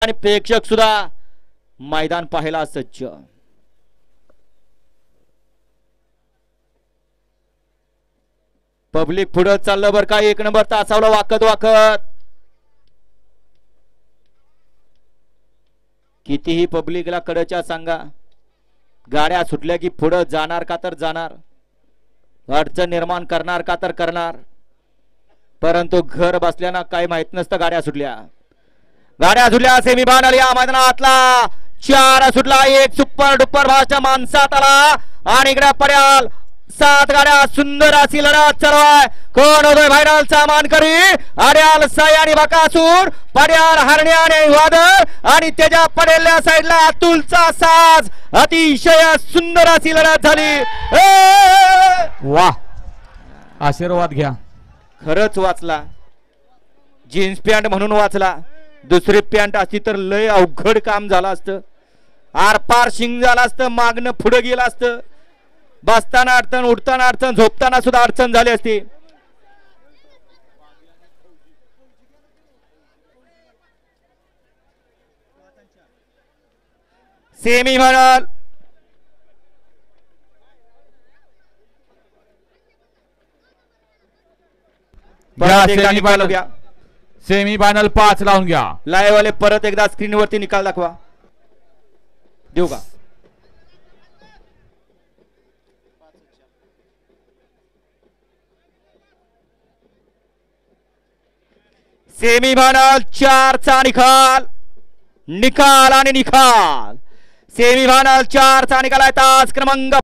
आणि प्रेक्षक सुद्धा मैदान पाहायला सज्ज। पब्लिक पुढे चाललं बर का, 1 नंबर तासावलं वाकत वाकत। कितीही पब्लिकला कडच्या सांगा, गाड्या सुटल्या की पुढे जाणार का तर जाणार, अडचण निर्माण करणार का तर करणार, परंतु घर बसल्याना काही माहित नसतं। गाड्या सुटल्या सेमी फायनल या मैदानातला 4 सुटला, 1 सुपर डुपर भाषा माणसात आला आणि इकडे पड्याल 7 गाड्या सुंदर अशी लढत चालू आहे। कोण होतोय फायनलचा मानकरी? अड्याल साई आणि बकासूर, पड्याल हरण्या आणि वादळ आणि त्याच्या पडेल्या साईडला अतुलचा साज। अतिशय सुंदर अशी लढत झाली। वाह, आशीर्वाद घ्या। खरंच वाचला, जीन्स पॅन्ट म्हणून वाचला, दुसरी पॅन्ट असती तर लय अवघड काम झालं असतं, आरपार शिंग झालं असतं, मागणं पुढे गेलं असतं, बसताना अडचण, उठताना अडचण, झोपताना सुद्धा अडचण झाली असती। सेमी फायनल सेमी फायनल 5 लावून घ्या। लाईव्ह वाले परत एकदा स्क्रीनवरती निकाल दाखवा, देऊ का? सेमी फायनल 4 चा निकाल आणि निकाल। सेमी फायनल 4 चा निकाल आहे, तास क्रमांक